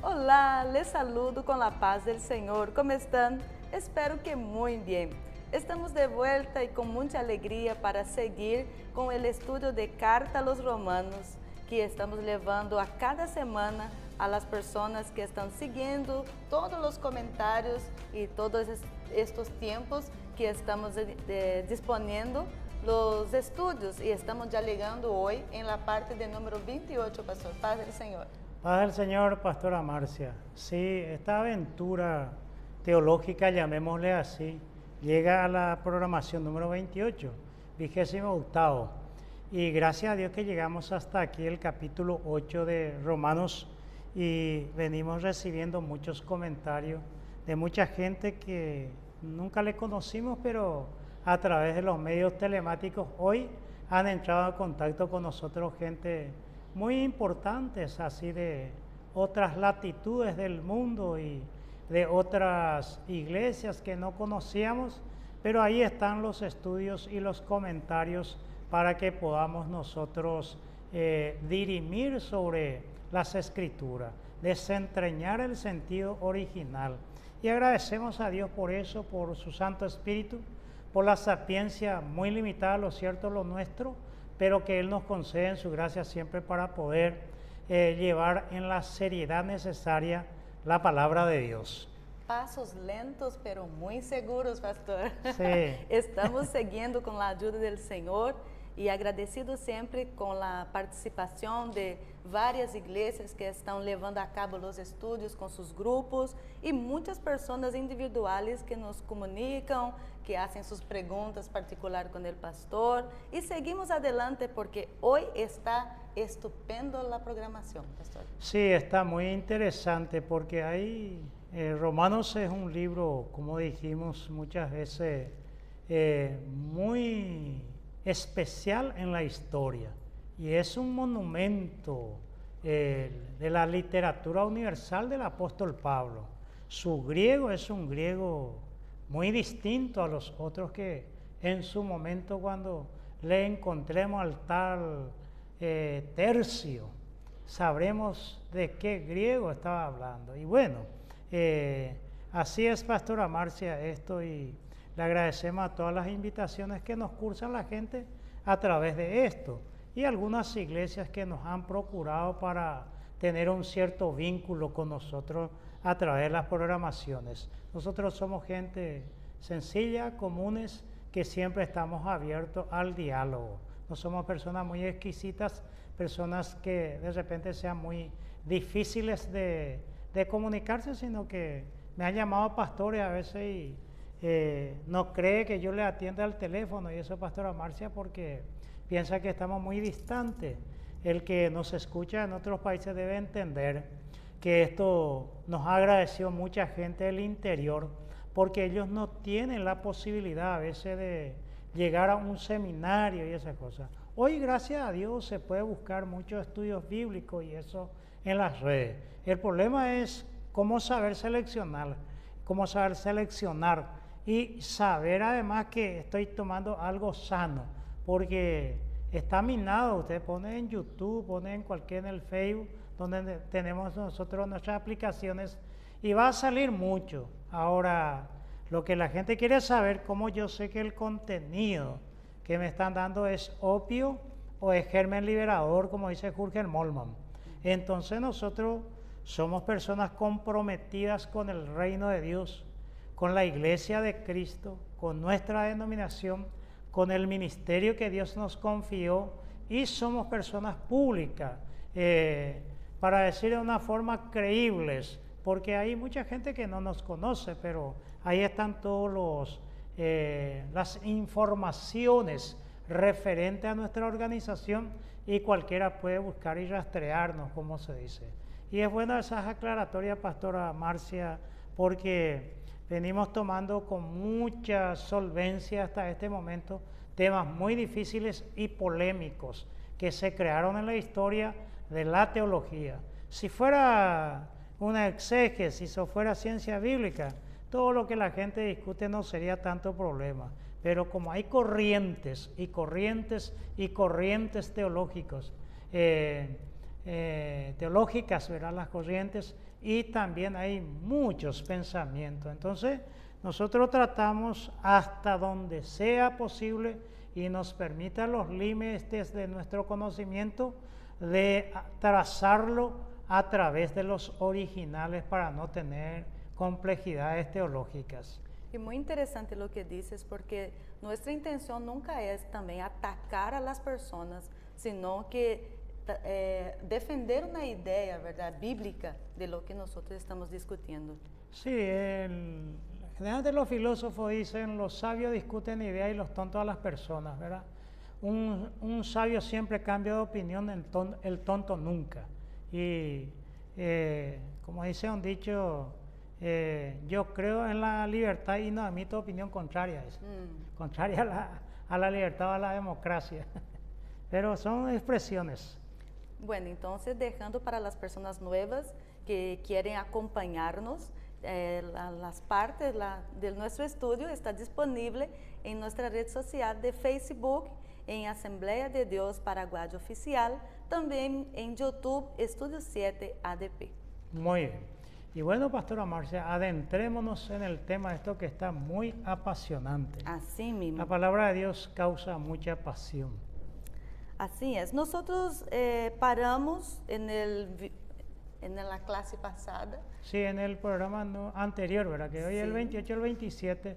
Olá, les saludo con la paz del Señor. ¿Cómo están? Espero que muy bien. Estamos de vuelta y con mucha alegría para seguir con el estudio de Carta a los Romanos, que estamos llevando a cada semana a las personas que están siguiendo todos los comentarios y todos estos tiempos que estamos disponiendo los estudios, y estamos ya llegando hoy en la parte de número 28, Pastor. Paz del Señor. Paz del Señor, Pastora Marcia. Sí, esta aventura teológica, llamémosle así, llega a la programación número 28, 28. Y gracias a Dios que llegamos hasta aquí, el capítulo 8 de Romanos, y venimos recibiendo muchos comentarios de mucha gente que nunca le conocimos, pero a través de los medios telemáticos hoy han entrado en contacto con nosotros gente muy importantes, así de otras latitudes del mundo y de otras iglesias que no conocíamos, pero ahí están los estudios y los comentarios para que podamos nosotros dirimir sobre las escrituras, desentrañar el sentido original. Y agradecemos a Dios por eso, por su Santo Espíritu, por la sapiencia muy limitada, lo cierto, lo nuestro, pero que Él nos concede en su gracia siempre para poder llevar en la seriedad necesaria la palabra de Dios. Pasos lentos, pero muy seguros, Pastor. Sí. Estamos siguiendo con la ayuda del Señor y agradecido siempre con la participación de varias iglesias que están llevando a cabo los estudios con sus grupos y muchas personas individuales que nos comunican, que hacen sus preguntas particulares con el pastor, y seguimos adelante porque hoy está estupendo la programación, Pastor. Sí, está muy interesante porque hay, Romanos es un libro, como dijimos muchas veces, muy especial en la historia, y es un monumento de la literatura universal del apóstol Pablo. Su griego es un griego muy distinto a los otros que en su momento, cuando le encontremos al tal Tercio, sabremos de qué griego estaba hablando. Y bueno, así es, Pastora Marcia, esto, y le agradecemos a todas las invitaciones que nos cursan la gente a través de esto, y algunas iglesias que nos han procurado para tener un cierto vínculo con nosotros a través de las programaciones. Nosotros somos gente sencilla, comunes, que siempre estamos abiertos al diálogo. No somos personas muy exquisitas, personas que de repente sean muy difíciles de comunicarse, sino que me han llamado pastores a veces y no cree que yo le atienda al teléfono, y eso, Pastora Marcia, porque piensa que estamos muy distantes. El que nos escucha en otros países debe entender que esto nos ha agradecido mucha gente del interior, porque ellos no tienen la posibilidad a veces de llegar a un seminario y esas cosas. Hoy, gracias a Dios, se puede buscar muchos estudios bíblicos y eso en las redes. El problema es cómo saber seleccionar y saber además que estoy tomando algo sano, porque está minado. Usted pone en YouTube, pone en el Facebook, donde tenemos nosotros nuestras aplicaciones, y va a salir mucho. Ahora, lo que la gente quiere saber, cómo yo sé que el contenido que me están dando es opio o es germen liberador, como dice Jürgen Moltmann. Entonces nosotros somos personas comprometidas con el reino de Dios, con la iglesia de Cristo, con nuestra denominación, con el ministerio que Dios nos confió, y somos personas públicas, para decir de una forma creíbles, porque hay mucha gente que no nos conoce, pero ahí están todas las informaciones referentes a nuestra organización, y cualquiera puede buscar y rastrearnos, como se dice. Y es buena esas aclaratorias, Pastora Marcia, porque venimos tomando con mucha solvencia hasta este momento temas muy difíciles y polémicos que se crearon en la historia de la teología. Si fuera una exégesis o fuera ciencia bíblica, todo lo que la gente discute no sería tanto problema. Pero como hay corrientes y corrientes y corrientes teológicos, teológicas, ¿verdad? Las corrientes, y también hay muchos pensamientos. Entonces, nosotros tratamos hasta donde sea posible y nos permita los límites de nuestro conocimiento de trazarlo a través de los originales para no tener complejidades teológicas. Y muy interesante lo que dices, porque nuestra intención nunca es también atacar a las personas, sino que defender una idea, ¿verdad?, bíblica de lo que nosotros estamos discutiendo. Sí, generalmente los filósofos dicen, los sabios discuten ideas y los tontos a las personas, ¿verdad? Un sabio siempre cambia de opinión, el tonto nunca. Y como dice un dicho, yo creo en la libertad y no admito opinión contraria a eso. Contraria a la libertad o a la democracia. Pero son expresiones. Bueno, entonces dejando para las personas nuevas que quieren acompañarnos, las partes de nuestro estudio está disponible en nuestra red social de Facebook, en Asamblea de Dios Paraguay Oficial, también en YouTube, Estudio 7 ADP. Muy bien. Y bueno, Pastora Marcia, adentrémonos en el tema de esto que está muy apasionante. Así mismo. La palabra de Dios causa mucha pasión. Así es. Nosotros paramos en la clase pasada. Sí, en el programa anterior, ¿verdad? Que hoy es el 28 al 27,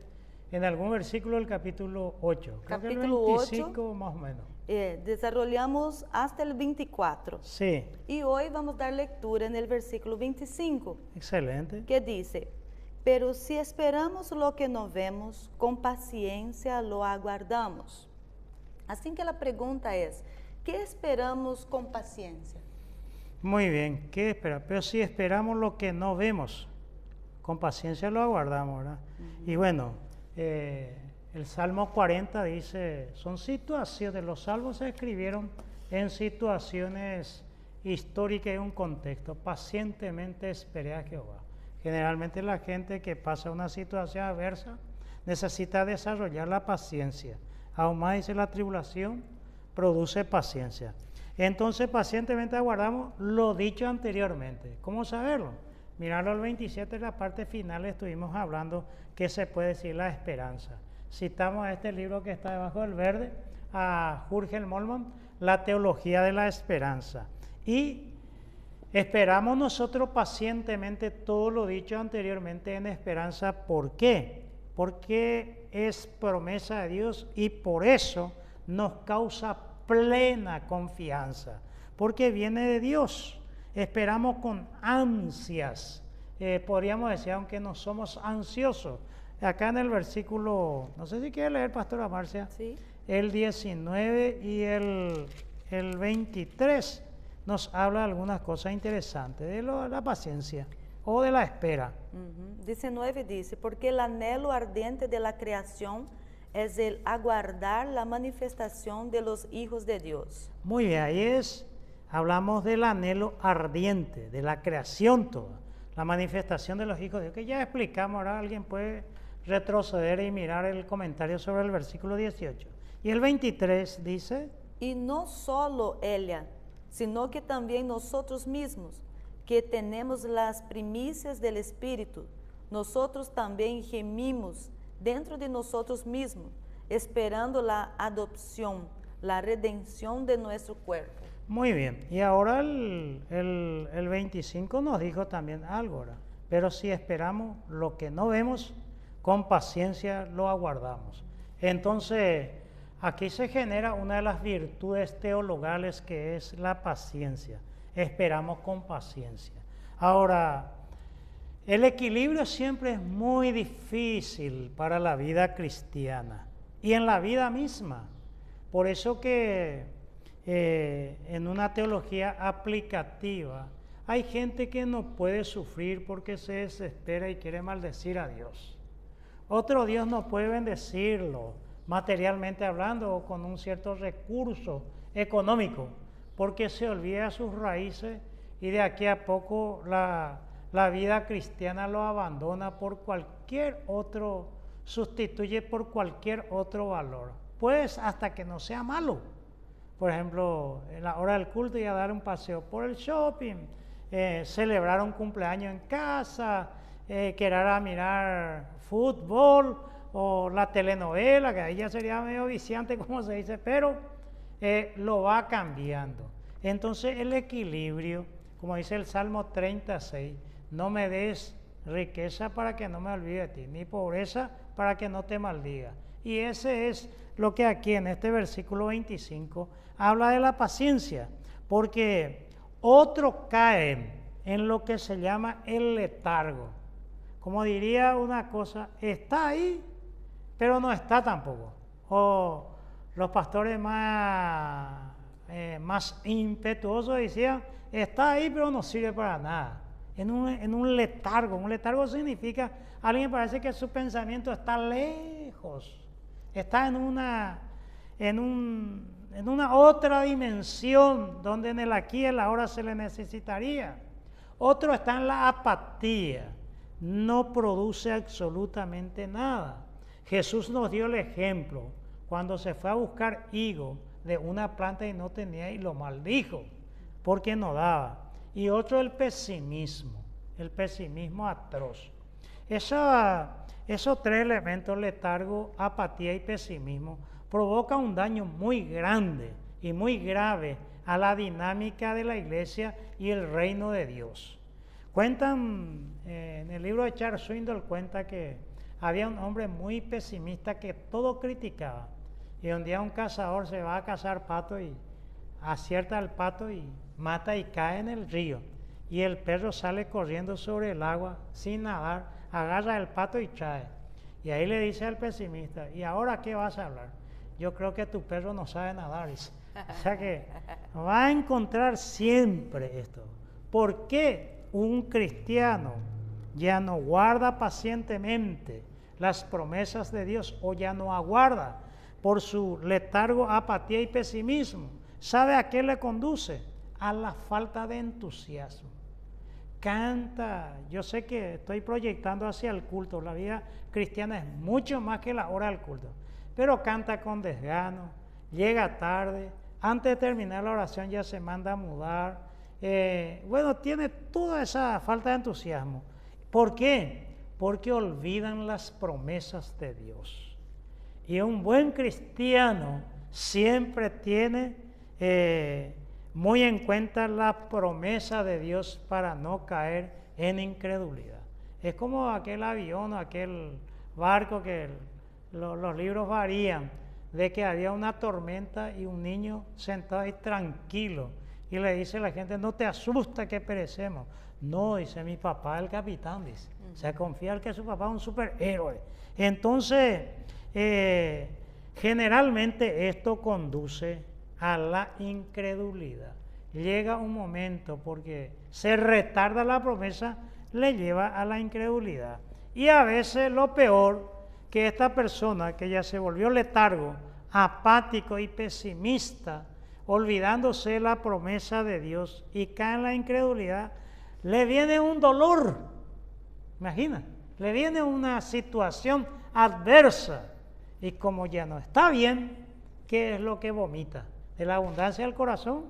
en algún versículo del capítulo 8. Creo Capítulo que el 25 8, más o menos. Desarrollamos hasta el 24. Sí. Y hoy vamos a dar lectura en el versículo 25. Excelente. Que dice, pero si esperamos lo que no vemos, con paciencia lo aguardamos. Así que la pregunta es, ¿qué esperamos con paciencia? Muy bien, ¿qué espera? Pero si esperamos lo que no vemos, con paciencia lo aguardamos, ¿verdad? Y bueno, el Salmo 40 dice, son situaciones, los salmos se escribieron en situaciones históricas y un contexto. Pacientemente esperé a Jehová. Generalmente la gente que pasa una situación adversa necesita desarrollar la paciencia. Aún más dice la tribulación, produce paciencia. Entonces pacientemente aguardamos lo dicho anteriormente. ¿Cómo saberlo? Mirarlo al 27, en la parte final estuvimos hablando que se puede decir la esperanza. Citamos a este libro que está debajo del verde, a Jürgen Moltmann, La teología de la esperanza. Y esperamos nosotros pacientemente todo lo dicho anteriormente en esperanza. ¿Por qué? Porque es promesa de Dios y por eso nos causa plena confianza, porque viene de Dios. Esperamos con ansias, podríamos decir, aunque no somos ansiosos. Acá en el versículo, no sé si quiere leer, Pastora Marcia, Sí. el 19 y el 23 nos habla de algunas cosas interesantes, de la paciencia o de la espera. 19 dice, porque el anhelo ardiente de la creación es el aguardar la manifestación de los hijos de Dios. Muy bien, ahí hablamos del anhelo ardiente, de la creación toda, la manifestación de los hijos de Dios, que ya explicamos. Ahora alguien puede retroceder y mirar el comentario sobre el versículo 18. Y el 23 dice, Y no solo ella, sino que también nosotros mismos, que tenemos las primicias del Espíritu, nosotros también gemimos dentro de nosotros mismos, esperando la adopción, la redención de nuestro cuerpo. muy bien, y ahora el 25 nos dijo también algo, ¿verdad? Pero si esperamos lo que no vemos, con paciencia lo aguardamos. Entonces, aquí se genera una de las virtudes teologales, que es la paciencia. Esperamos con paciencia. Ahora, el equilibrio siempre es muy difícil para la vida cristiana y en la vida misma. Por eso que en una teología aplicativa hay gente que no puede sufrir porque se desespera y quiere maldecir a Dios. Otro Dios no puede bendecirlo materialmente hablando o con un cierto recurso económico, porque se olvida sus raíces y de aquí a poco la vida cristiana lo abandona por cualquier otro, sustituye por cualquier otro valor, pues hasta que no sea malo, por ejemplo, en la hora del culto y a dar un paseo por el shopping, celebrar un cumpleaños en casa, querer a mirar fútbol o la telenovela, que ahí ya sería medio viciante, como se dice, pero lo va cambiando. Entonces el equilibrio, como dice el Salmo 36, no me des riqueza para que no me olvide de ti, ni pobreza para que no te maldiga. Y ese es lo que aquí en este versículo 25 habla de la paciencia, porque otros caen en lo que se llama el letargo. Como diría una cosa, está ahí, pero no está tampoco. O los pastores más impetuosos decían, está ahí, pero no sirve para nada. En un letargo. Un letargo significa, alguien parece que su pensamiento está lejos, está en una otra dimensión donde en el aquí y el ahora se le necesitaría. Otro está en la apatía, no produce absolutamente nada. Jesús nos dio el ejemplo cuando se fue a buscar higo de una planta y no tenía y lo maldijo porque no daba. Y otro el pesimismo atroz. Esos tres elementos, letargo, apatía y pesimismo, provoca un daño muy grande y muy grave a la dinámica de la iglesia y el reino de Dios. Cuentan, en el libro de Charles Swindoll cuenta que había un hombre muy pesimista que todo criticaba. Y un día un cazador se va a cazar pato y acierta al pato y mata y cae en el río. Y el perro sale corriendo sobre el agua sin nadar, agarra el pato y trae. Y ahí le dice al pesimista, ¿y ahora qué vas a hablar? Yo creo que tu perro no sabe nadar, dice. O sea que va a encontrar siempre esto. ¿Por qué un cristiano ya no guarda pacientemente las promesas de Dios o ya no aguarda por su letargo, apatía y pesimismo? ¿Sabe a qué le conduce? A la falta de entusiasmo. Canta, yo sé que estoy proyectando hacia el culto, la vida cristiana es mucho más que la hora del culto, pero canta con desgano, llega tarde, antes de terminar la oración ya se manda a mudar, tiene toda esa falta de entusiasmo. ¿Por qué? Porque olvidan las promesas de Dios. Y un buen cristiano siempre tiene muy en cuenta la promesa de Dios para no caer en incredulidad. Es como aquel avión o aquel barco que los libros varían, de que había una tormenta y un niño sentado ahí tranquilo y le dice a la gente, no te asusta que perecemos. No, dice, mi papá es el capitán, dice. O sea, confía que su papá es un superhéroe. Entonces, generalmente esto conduce a la incredulidad. Llega un momento porque se retarda la promesa, le lleva a la incredulidad. Y a veces lo peor, que esta persona que ya se volvió letargo, apático y pesimista, olvidándose la promesa de Dios y cae en la incredulidad, le viene un dolor, imagina, le viene una situación adversa y como ya no está bien, ¿qué es lo que vomita? De la abundancia del corazón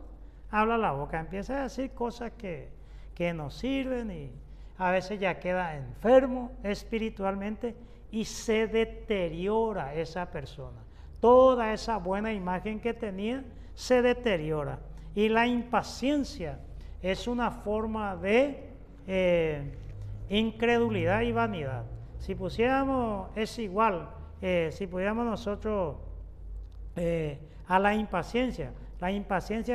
habla la boca, empieza a decir cosas que no sirven y a veces ya queda enfermo espiritualmente y se deteriora esa persona. Toda esa buena imagen que tenía se deteriora. Y la impaciencia es una forma de incredulidad y vanidad. Si pusiéramos, es igual, si pudiéramos nosotros a la impaciencia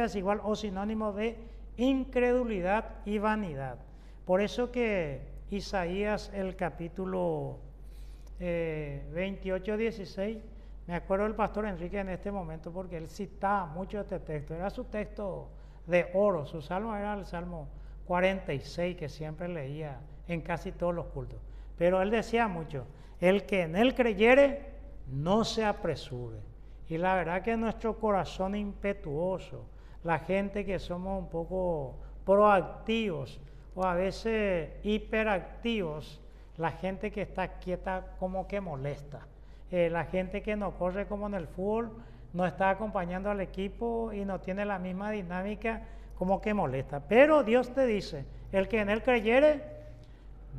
es igual o sinónimo de incredulidad y vanidad. Por eso que Isaías, el capítulo 28, 16, me acuerdo del pastor Enrique en este momento porque él citaba mucho este texto, era su texto de oro, su salmo era el Salmo 46 que siempre leía en casi todos los cultos, pero él decía mucho, el que en él creyere no se apresure. Y la verdad que nuestro corazón impetuoso, la gente que somos un poco proactivos o a veces hiperactivos, la gente que está quieta como que molesta. La gente que no corre como en el fútbol no está acompañando al equipo y no tiene la misma dinámica, como que molesta. Pero Dios te dice, el que en Él creyere,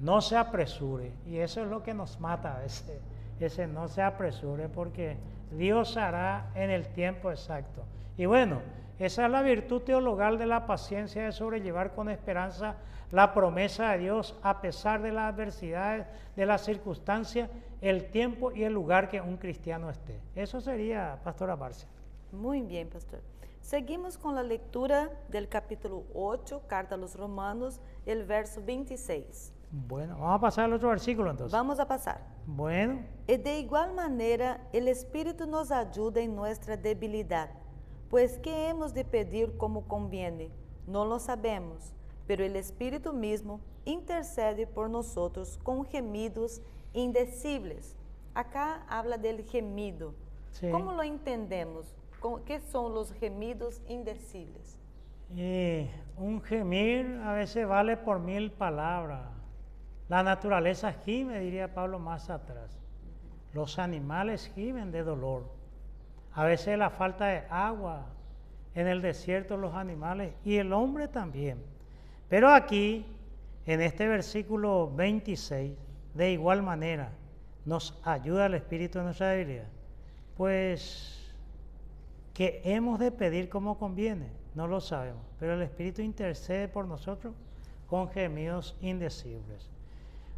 no se apresure. Y eso es lo que nos mata a veces, ese no se apresure, porque Dios hará en el tiempo exacto. Y bueno, esa es la virtud teologal de la paciencia, de sobrellevar con esperanza la promesa de Dios a pesar de las adversidades, de las circunstancias, el tiempo y el lugar que un cristiano esté. Eso sería, Pastora Marcia. Muy bien, pastor. Seguimos con la lectura del capítulo 8, Carta a los Romanos, el verso 26. Bueno, vamos a pasar al otro versículo entonces. Vamos a pasar. Bueno. Y de igual manera, el Espíritu nos ayuda en nuestra debilidad, pues ¿qué hemos de pedir como conviene? No lo sabemos, pero el Espíritu mismo intercede por nosotros con gemidos indecibles. Acá habla del gemido. Sí. ¿Cómo lo entendemos? ¿Qué son los gemidos indecibles? Un gemir a veces vale por 1000 palabras. La naturaleza gime, diría Pablo más atrás. Los animales gimen de dolor. A veces la falta de agua en el desierto, los animales y el hombre también. Pero aquí, en este versículo 26, de igual manera, nos ayuda el Espíritu en nuestra debilidad. Pues, ¿qué hemos de pedir como conviene? No lo sabemos, pero el Espíritu intercede por nosotros con gemidos indecibles.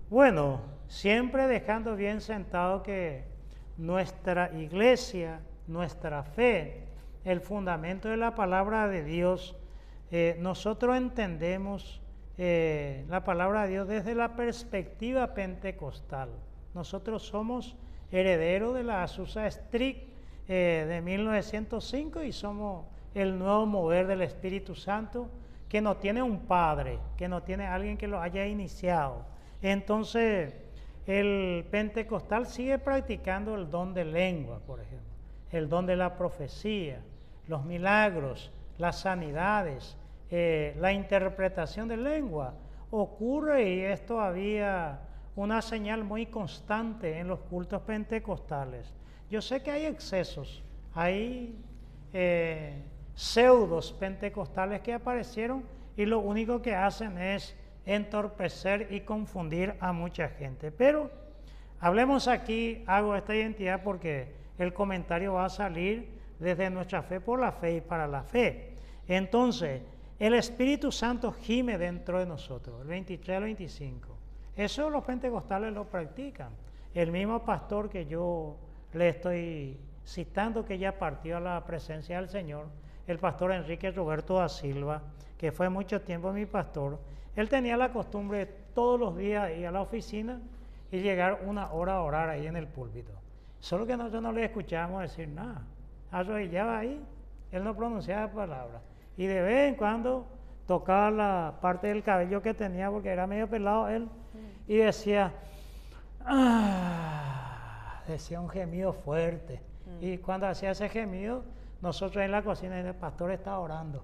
Bueno, siempre dejando bien sentado que nuestra iglesia, nuestra fe, el fundamento de la palabra de Dios, nosotros entendemos la palabra de Dios desde la perspectiva pentecostal. Nosotros somos herederos de la Azusa Street de 1905 y somos el nuevo mover del Espíritu Santo, que no tiene un padre, que no tiene alguien que lo haya iniciado. Entonces, el pentecostal sigue practicando el don de lengua, por ejemplo, el don de la profecía, los milagros, las sanidades, la interpretación de lengua. Ocurre, y es todavía una señal muy constante en los cultos pentecostales. Yo sé que hay excesos, hay pseudos pentecostales que aparecieron y lo único que hacen es entorpecer y confundir a mucha gente. Pero hablemos aquí, hago esta identidad porque el comentario va a salir desde nuestra fe por la fe y para la fe. Entonces, el Espíritu Santo gime dentro de nosotros, el 23 al 25. Eso los pentecostales lo practican. El mismo pastor que yo le estoy citando, que ya partió a la presencia del Señor, el pastor Enrique Roberto da Silva, que fue mucho tiempo mi pastor, él tenía la costumbre de todos los días ir a la oficina y llegar 1 hora a orar ahí en el púlpito. Solo que nosotros no le escuchábamos decir nada. Arrodillaba ahí, él no pronunciaba palabras. Y de vez en cuando tocaba la parte del cabello que tenía, porque era medio pelado él, y decía, decía un gemido fuerte. Y cuando hacía ese gemido, nosotros en la cocina, el pastor está orando,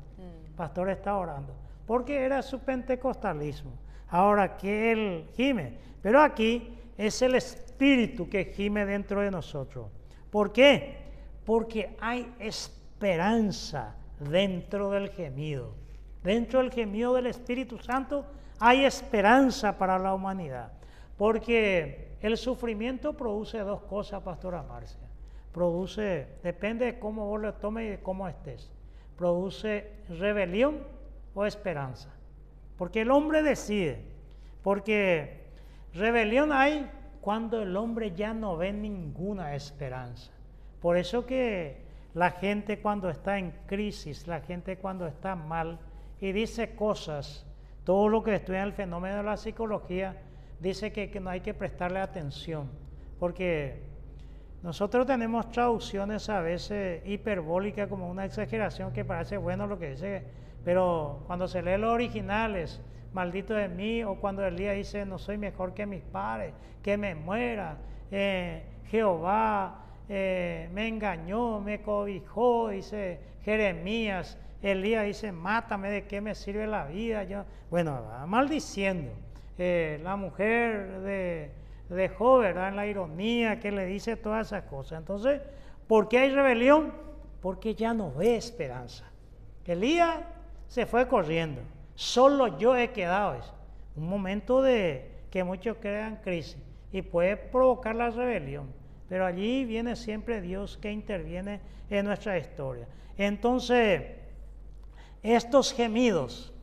pastor está orando. Porque era su pentecostalismo. Ahora que él gime, pero aquí es el Espíritu que gime dentro de nosotros. ¿Por qué? Porque hay esperanza dentro del gemido. Dentro del gemido del Espíritu Santo hay esperanza para la humanidad. Porque el sufrimiento produce 2 cosas, Pastora Marcia. Produce, depende de cómo vos lo tomes y de cómo estés. Produce rebelión o esperanza, porque el hombre decide, porque rebelión hay cuando el hombre ya no ve ninguna esperanza. Por eso que la gente cuando está en crisis, la gente cuando está mal y dice cosas, todo lo que estudia el fenómeno de la psicología dice que no hay que prestarle atención, porque nosotros tenemos traducciones a veces hiperbólicas, como una exageración que parece bueno lo que dice, pero cuando se lee los originales, maldito de mí, o cuando Elías dice, no soy mejor que mis padres, que me muera, Jehová me engañó, me cobijó, dice Jeremías, Elías dice, mátame, ¿de qué me sirve la vida? Bueno, maldiciendo. La mujer de Job, ¿verdad? En la ironía que le dice todas esas cosas. Entonces, ¿por qué hay rebelión? porque ya no ve esperanza. Elías se fue corriendo, solo yo he quedado. Es un momento de que muchos crean crisis y puede provocar la rebelión, pero allí viene siempre Dios que interviene en nuestra historia. Entonces, estos gemidos,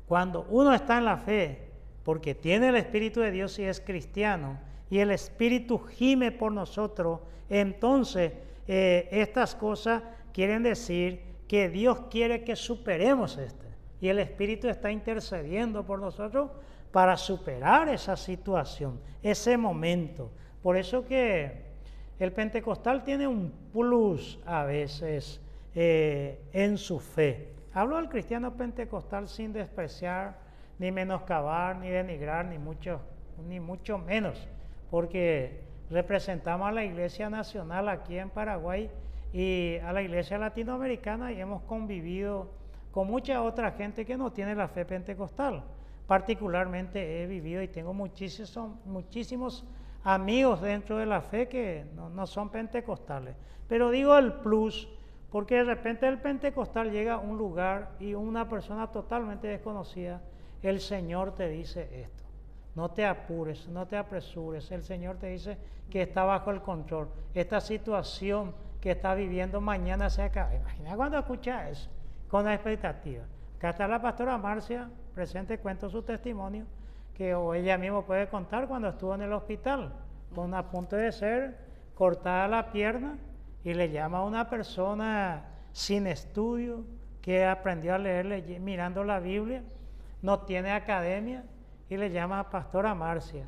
cuando uno está en la fe, porque tiene el Espíritu de Dios y es cristiano, y el Espíritu gime por nosotros, entonces estas cosas quieren decir que Dios quiere que superemos esto. Y el Espíritu está intercediendo por nosotros para superar esa situación, ese momento. Por eso que el pentecostal tiene un plus a veces en su fe. Hablo del cristiano pentecostal sin despreciar, ni menoscabar, ni denigrar, ni mucho menos, porque representamos a la Iglesia Nacional aquí en Paraguay y a la Iglesia Latinoamericana y hemos convivido con mucha otra gente que no tiene la fe pentecostal. Particularmente he vivido y tengo muchísimos amigos dentro de la fe que no son pentecostales. Pero digo el plus, porque de repente el pentecostal llega a un lugar y una persona totalmente desconocida, el Señor te dice esto. No te apures, no te apresures. El Señor te dice que está bajo el control. Esta situación que está viviendo mañana se acaba. Imagina cuando escucha eso, con la expectativa. Acá está la pastora Marcia, presente, cuento su testimonio, que ella misma puede contar cuando estuvo en el hospital, a punto de ser cortada la pierna, y le llama a una persona sin estudio, que aprendió a leer mirando la Biblia, no tiene academia, y le llama a pastora Marcia,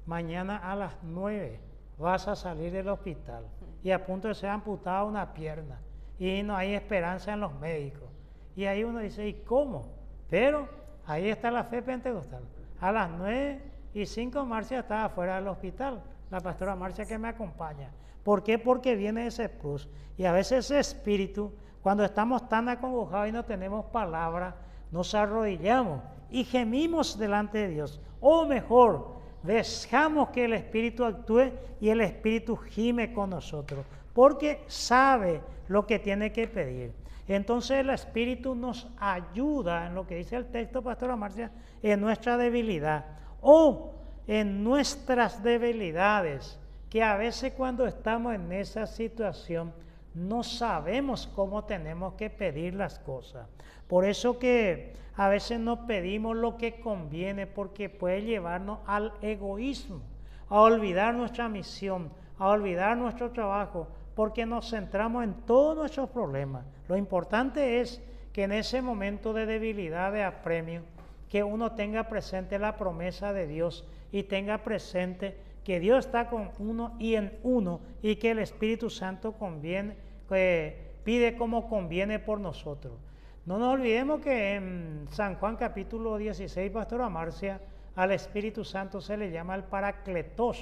mañana a las 9 vas a salir del hospital, y a punto de ser amputada una pierna, y no hay esperanza en los médicos. Y ahí uno dice, ¿y cómo? Pero ahí está la fe pentecostal. A las 9:05 Marcia estaba fuera del hospital, la pastora Marcia que me acompaña. ¿Por qué? Porque viene ese plus. Y a veces ese espíritu, cuando estamos tan acongojados y no tenemos palabra, nos arrodillamos y gemimos delante de Dios. O mejor, dejamos que el Espíritu actúe y el Espíritu gime con nosotros, porque sabe lo que tiene que pedir. Entonces el Espíritu nos ayuda en lo que dice el texto, pastora Marcia, en nuestra debilidad o en nuestras debilidades, que a veces cuando estamos en esa situación no sabemos cómo tenemos que pedir las cosas. Por eso que a veces no pedimos lo que conviene, porque puede llevarnos al egoísmo, a olvidar nuestra misión, a olvidar nuestro trabajo, porque nos centramos en todos nuestros problemas. Lo importante es que en ese momento de debilidad, de apremio, que uno tenga presente la promesa de Dios y tenga presente que Dios está con uno y en uno, y que el Espíritu Santo pide como conviene por nosotros. No nos olvidemos que en San Juan capítulo 16, pastora Marcia, al Espíritu Santo se le llama el Paracletos,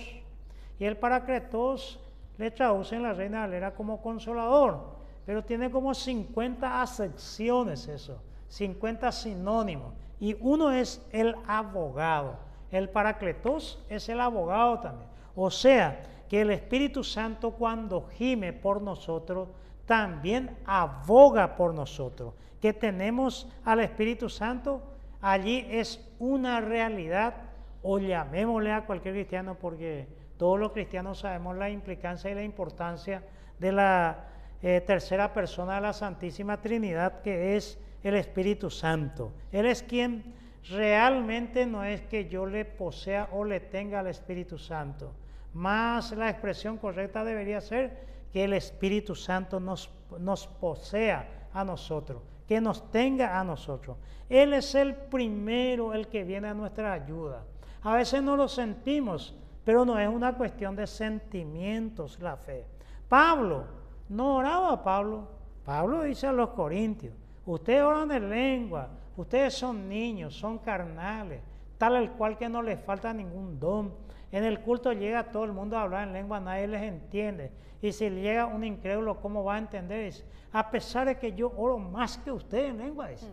y el Paracletos le traduce en la Reina Valera como consolador, pero tiene como 50 acepciones eso, 50 sinónimos, y uno es el abogado. El Paracletos es el abogado también. O sea, que el Espíritu Santo cuando gime por nosotros, también aboga por nosotros. Que tenemos al Espíritu Santo, allí es una realidad, o llamémosle a cualquier cristiano, porque todos los cristianos sabemos la implicancia y la importancia de la tercera persona de la Santísima Trinidad, que es el Espíritu Santo. Él es quien realmente, no es que yo le posea o le tenga al Espíritu Santo, más la expresión correcta debería ser que el Espíritu Santo nos posea a nosotros, que nos tenga a nosotros. Él es el primero, el que viene a nuestra ayuda. A veces no lo sentimos, pero no es una cuestión de sentimientos la fe. Pablo, no oraba Pablo. Pablo dice a los corintios, ustedes oran en lengua, ustedes son niños, son carnales, tal el cual que no les falta ningún don. En el culto llega todo el mundo a hablar en lengua, nadie les entiende. Y si llega un incrédulo, ¿cómo va a entender? Dice, a pesar de que yo oro más que ustedes en lengua, dice.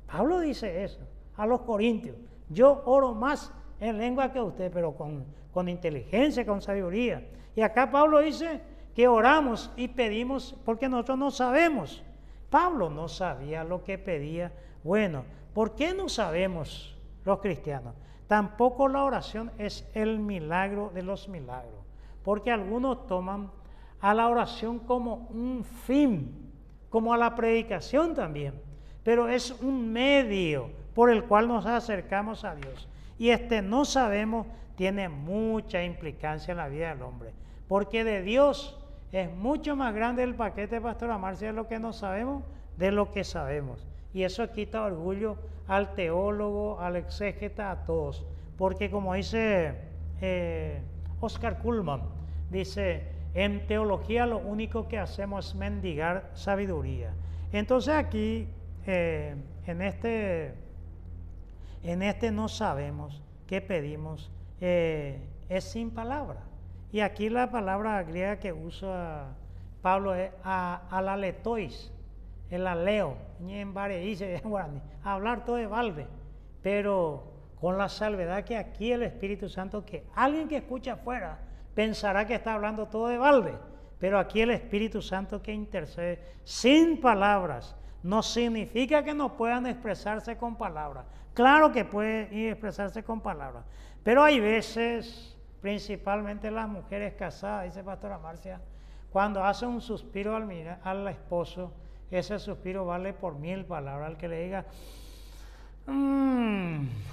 Pablo dice eso a los corintios, yo oro más en lengua que ustedes, pero con inteligencia, con sabiduría. Y acá Pablo dice que oramos y pedimos porque nosotros no sabemos. Pablo no sabía lo que pedía. Bueno, ¿por qué no sabemos los cristianos? Tampoco la oración es el milagro de los milagros, porque algunos toman a la oración como un fin, como a la predicación también, pero es un medio por el cual nos acercamos a Dios. Y no sabemos tiene mucha implicancia en la vida del hombre, porque de Dios es mucho más grande el paquete, Pastora Marcia, de lo que no sabemos, de lo que sabemos. Y eso quita orgullo al teólogo, al exégeta, a todos. Porque como dice Oscar Cullmann, dice, en teología lo único que hacemos es mendigar sabiduría. Entonces aquí, en este no sabemos qué pedimos, es sin palabra. Y aquí la palabra griega que usa Pablo es alaletois, el aleo, hablar todo de balde, pero con la salvedad que aquí el Espíritu Santo, que alguien que escucha afuera pensará que está hablando todo de balde, pero aquí el Espíritu Santo que intercede sin palabras, no significa que no puedan expresarse con palabras. Claro que puede expresarse con palabras, pero hay veces, principalmente las mujeres casadas, dice Pastora Marcia, cuando hacen un suspiro al esposo, ese suspiro vale por 1000 palabras. Al que le diga,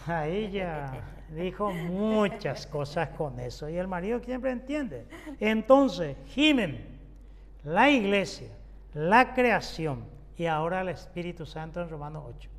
ahí ya dijo muchas cosas con eso, y el marido siempre entiende. Entonces, gimen la iglesia, la creación, y ahora el Espíritu Santo en Romanos 8.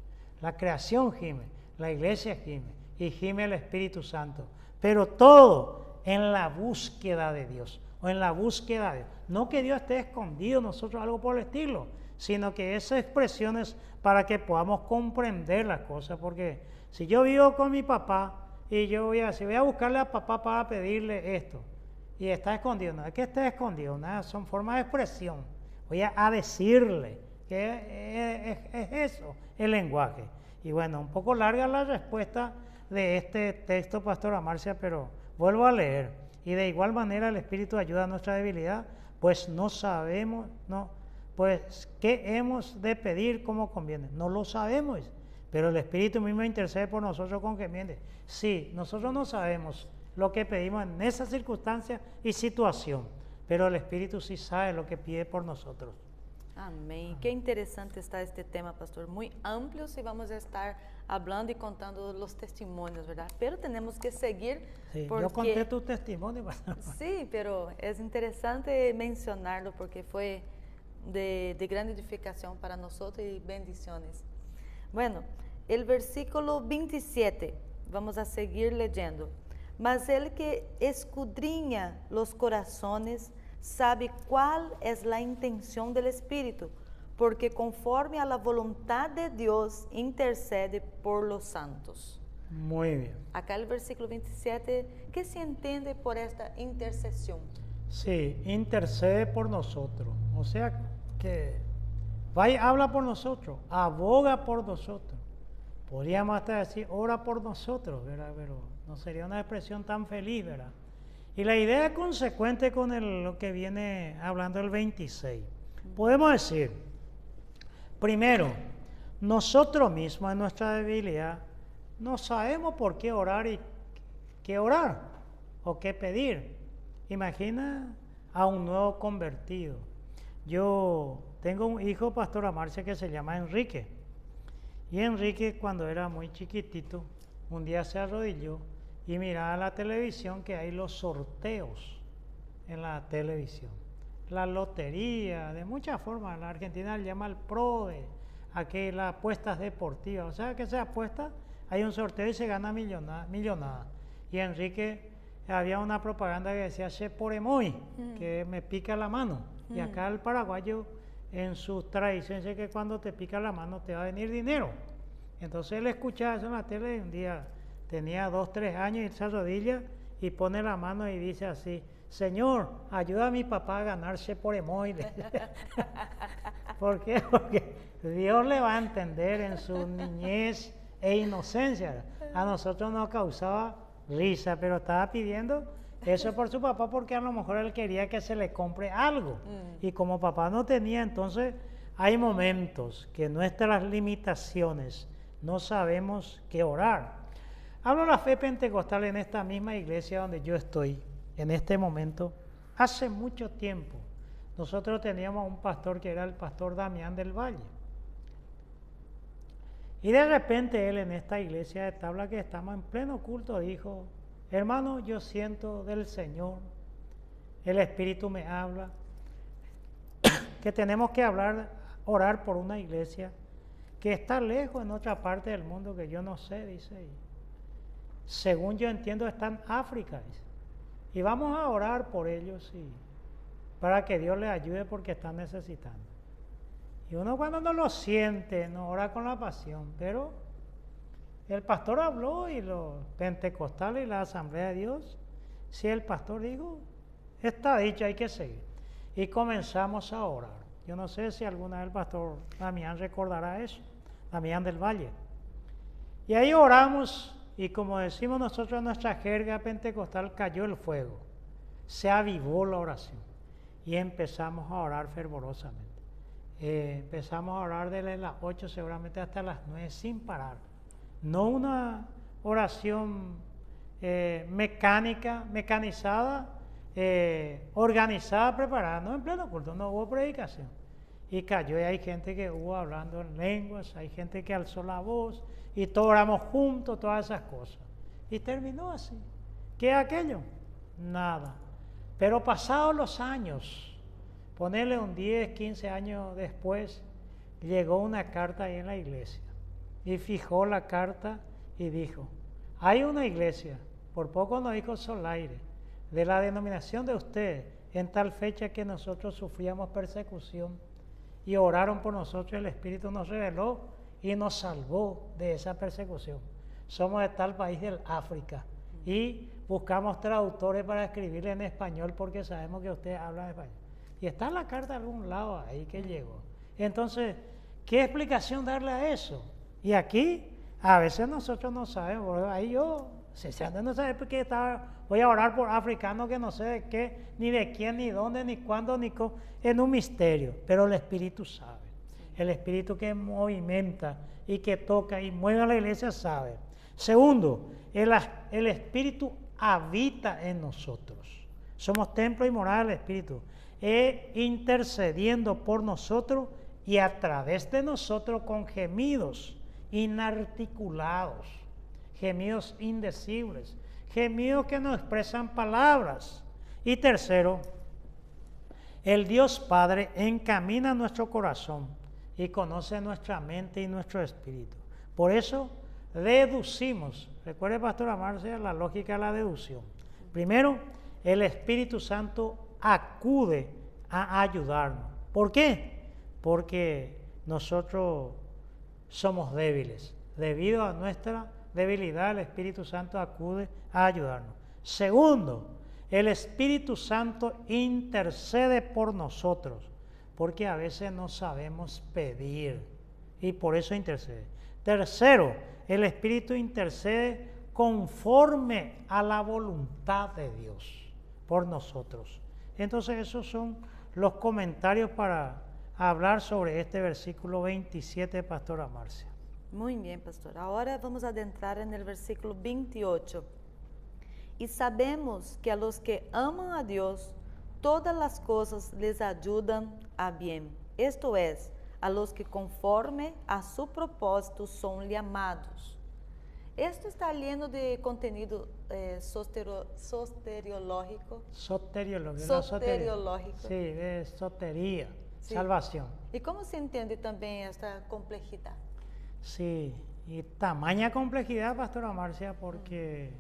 La creación gime, la iglesia gime, y gime el Espíritu Santo, pero todo en la búsqueda de Dios, o en la búsqueda de Dios. No que Dios esté escondido, nosotros algo por el estilo, sino que esas expresiones para que podamos comprender las cosas, porque si yo vivo con mi papá y yo voy a buscarle a papá para pedirle esto, y está escondido, no es que esté escondido, nada, son formas de expresión, voy a decirle que es eso, el lenguaje. Y bueno, un poco larga la respuesta de este texto, Pastora Marcia, pero vuelvo a leer. Y de igual manera el Espíritu ayuda a nuestra debilidad, pues no sabemos, pues qué hemos de pedir como conviene. No lo sabemos, pero el Espíritu mismo intercede por nosotros con conviene. Sí, nosotros no sabemos lo que pedimos en esa circunstancia y situación, pero el Espíritu sí sabe lo que pide por nosotros. Amém. Qué interesante está este tema, pastor. Muy amplio si vamos a estar hablando y contando los testimonios, ¿verdad? Pero tenemos que seguir. Sí, porque... yo conté tu testimonio. Sí, pero es interesante mencionarlo porque fue de gran edificación para nosotros y bendiciones. Bueno, el versículo 27, vamos a seguir leyendo. Mas el que escudriña los corazones sabe cuál es la intención del Espíritu, porque conforme a la voluntad de Dios intercede por los santos. Muy bien. Acá el versículo 27, ¿qué se entiende por esta intercesión? Sí, intercede por nosotros, o sea que habla por nosotros, aboga por nosotros. Podríamos hasta decir, ora por nosotros, ¿verdad? Pero no sería una expresión tan feliz, ¿verdad? Y la idea es consecuente con lo que viene hablando el 26. Podemos decir, primero, nosotros mismos en nuestra debilidad no sabemos por qué orar y qué orar o qué pedir. Imagina a un nuevo convertido. Yo tengo un hijo, Pastora Marcia, que se llama Enrique. Y Enrique, cuando era muy chiquitito, un día se arrodilló y miraba la televisión, que hay los sorteos en la televisión. La lotería, de muchas formas, la Argentina le llama el PRODE, aquí las apuestas deportivas. O sea que se apuesta, hay un sorteo y se gana millonada. Y Enrique, había una propaganda que decía, "Se por emoy", que me pica la mano. Y acá el paraguayo, en sus tradiciones, dice que cuando te pica la mano te va a venir dinero. Entonces él escuchaba eso en la tele y un día tenía 2, 3 años y se arrodilla y pone la mano y dice así, "Señor, ayuda a mi papá a ganarse por emoy". ¿Por qué? Porque Dios le va a entender en su niñez e inocencia. A nosotros nos causaba risa, pero estaba pidiendo Eso es por su papá porque a lo mejor él quería que se le compre algo. Y como papá no tenía, entonces hay momentos que nuestras limitaciones no sabemos qué orar. Hablo de la fe pentecostal en esta misma iglesia donde yo estoy en este momento. Hace mucho tiempo nosotros teníamos un pastor que era el pastor Damián del Valle. Y de repente él en esta iglesia de Tabla que estamos en pleno culto dijo: hermano, yo siento del Señor, el Espíritu me habla, que tenemos que orar por una iglesia que está lejos en otra parte del mundo que yo no sé, dice ahí. Según yo entiendo está en África, dice. Y vamos a orar por ellos para que Dios les ayude porque están necesitando. Y uno cuando no lo siente, no ora con la pasión, pero el pastor habló y los pentecostales y la Asamblea de Dios, si el pastor dijo, está dicho, hay que seguir. Y comenzamos a orar. Yo no sé si alguna vez el pastor Damián recordará eso, Damián del Valle. Y ahí oramos y como decimos nosotros en nuestra jerga pentecostal, cayó el fuego, se avivó la oración y empezamos a orar fervorosamente. Empezamos a orar desde las 8 seguramente hasta las 9 sin parar. No una oración mecanizada, organizada, preparada, no en pleno culto, no hubo predicación. Y cayó y hay gente que hubo hablando en lenguas, hay gente que alzó la voz y todos oramos juntos, todas esas cosas. Y terminó así. ¿Qué es aquello? Nada. Pero pasados los años, ponerle un 10, 15 años después, llegó una carta ahí en la iglesia. Y fijó la carta y dijo, hay una iglesia, por poco no dijo Solaire, de la denominación de ustedes, en tal fecha que nosotros sufríamos persecución y oraron por nosotros, el Espíritu nos reveló y nos salvó de esa persecución. Somos de tal país del África y buscamos traductores para escribir en español porque sabemos que ustedes hablan español. Y está en la carta de algún lado ahí que llegó. Entonces, ¿qué explicación darle a eso? Y aquí, a veces nosotros no sabemos, ahí yo, sinceramente no sé por qué voy a orar por africanos que no sé de qué, ni de quién, ni dónde, ni cuándo, ni cómo, en un misterio, pero el Espíritu sabe. El Espíritu que movimenta y que toca y mueve a la iglesia sabe. Segundo, el Espíritu habita en nosotros. Somos templo y morada del Espíritu. Intercediendo por nosotros y a través de nosotros con gemidos inarticulados, gemidos indecibles, gemidos que no expresan palabras. Y tercero, el Dios Padre encamina nuestro corazón y conoce nuestra mente y nuestro espíritu. Por eso deducimos, recuerde Pastora Marcia, la lógica de la deducción. Primero, el Espíritu Santo acude a ayudarnos. ¿Por qué? Porque nosotros somos débiles. Debido a nuestra debilidad, el Espíritu Santo acude a ayudarnos. Segundo, el Espíritu Santo intercede por nosotros, porque a veces no sabemos pedir y por eso intercede. Tercero, el Espíritu intercede conforme a la voluntad de Dios por nosotros. Entonces esos son los comentarios para hablar sobre este versículo 27, Pastora Marcia. Muy bien, pastor. Ahora vamos a adentrar en el versículo 28. Y sabemos que a los que aman a Dios, todas las cosas les ayudan a bien. Esto es, a los que conforme a su propósito son llamados. Esto está lleno de contenido soteriológico. Soteriológico. Sí, de sotería, sí. Salvación. ¿Y cómo se entiende también esta complejidad? Sí, y tamaña complejidad, Pastora Marcia, porque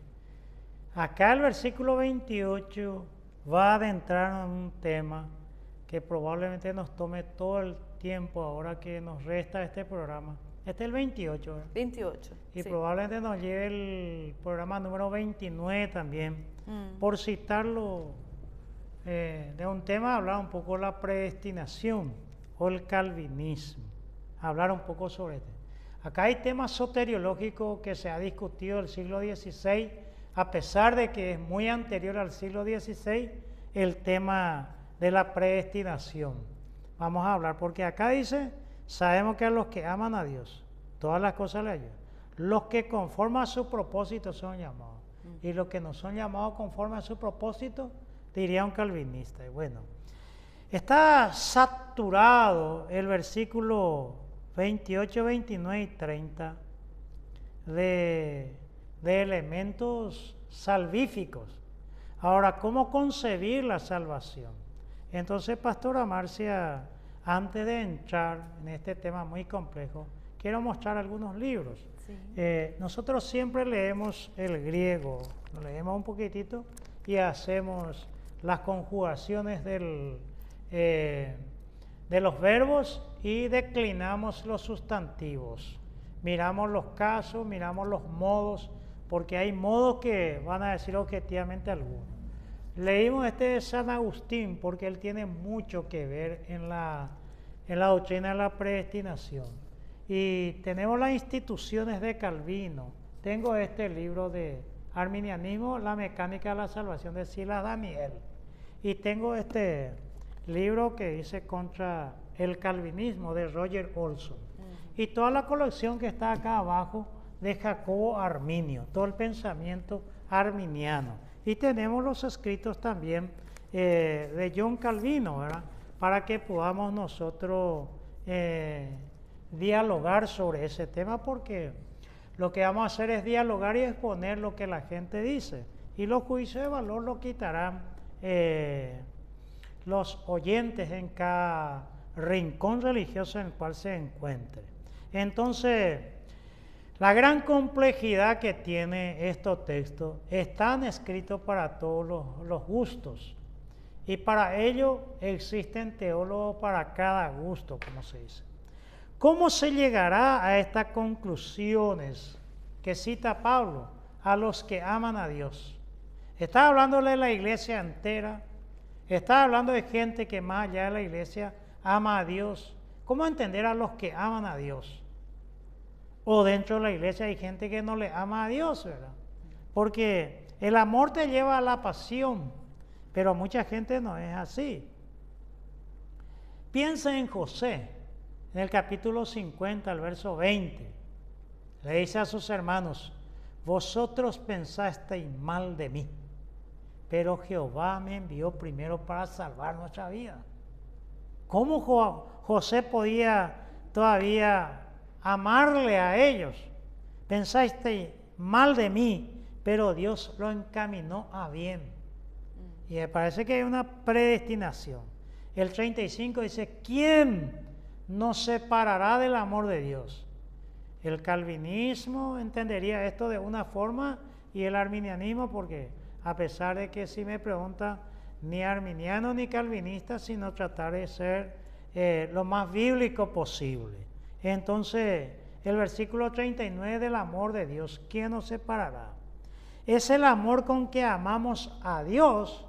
acá el versículo 28 va a adentrar en un tema que probablemente nos tome todo el tiempo ahora que nos resta este programa. Este es el 28, ¿verdad? 28. Y sí. Probablemente nos lleve el programa número 29 también, por citarlo de un tema, hablar un poco de la predestinación o el calvinismo, hablar un poco sobre este. Acá hay temas soteriológicos que se ha discutido del siglo XVI a pesar de que es muy anterior al siglo XVI, el tema de la predestinación. Vamos a hablar, porque acá dice, sabemos que a los que aman a Dios, todas las cosas le ayudan. Los que conforme a su propósito son llamados. Y los que no son llamados conforme a su propósito, diría un calvinista. Y bueno, está saturado el versículo 28, 29 y 30 de elementos salvíficos. Ahora, ¿cómo concebir la salvación? Entonces, Pastora Marcia, antes de entrar en este tema muy complejo, quiero mostrar algunos libros. Sí. Nosotros siempre leemos el griego, lo leemos un poquitito y hacemos las conjugaciones de los verbos y declinamos los sustantivos. Miramos los casos, miramos los modos, porque hay modos que van a decir objetivamente algunos. Leímos este de San Agustín porque él tiene mucho que ver en la doctrina de la predestinación. Y tenemos las instituciones de Calvino. Tengo este libro de Arminianismo, la mecánica de la salvación de Silas Daniel. Y tengo este libro que dice contra el calvinismo de Roger Olson. Y toda la colección que está acá abajo de Jacobo Arminio, todo el pensamiento arminiano. Y tenemos los escritos también de John Calvino, ¿verdad? Para que podamos nosotros dialogar sobre ese tema, porque lo que vamos a hacer es dialogar y exponer lo que la gente dice. Y los juicios de valor lo quitarán los oyentes en cada rincón religioso en el cual se encuentre. Entonces, la gran complejidad que tiene estos textos están escritos para todos los gustos. Y para ello existen teólogos para cada gusto, como se dice. ¿Cómo se llegará a estas conclusiones que cita Pablo? A los que aman a Dios. Está hablándole de la iglesia entera. Está hablando de gente que más allá de la iglesia ama a Dios. ¿Cómo entender a los que aman a Dios? O dentro de la iglesia hay gente que no le ama a Dios, ¿verdad? Porque el amor te lleva a la pasión, pero mucha gente no es así. Piensa en José, en el capítulo 50, el verso 20. Le dice a sus hermanos, vosotros pensasteis mal de mí, pero Jehová me envió primero para salvar nuestra vida. ¿Cómo José podía todavía amarle a ellos? Pensasteis mal de mí, pero Dios lo encaminó a bien. Y me parece que hay una predestinación. El 35 dice, ¿quién nos separará del amor de Dios? El calvinismo entendería esto de una forma y el arminianismo, porque a pesar de que si me pregunta, ni arminiano ni calvinista, sino tratar de ser lo más bíblico posible. Entonces, el versículo 39 del amor de Dios, ¿quién nos separará? ¿Es el amor con que amamos a Dios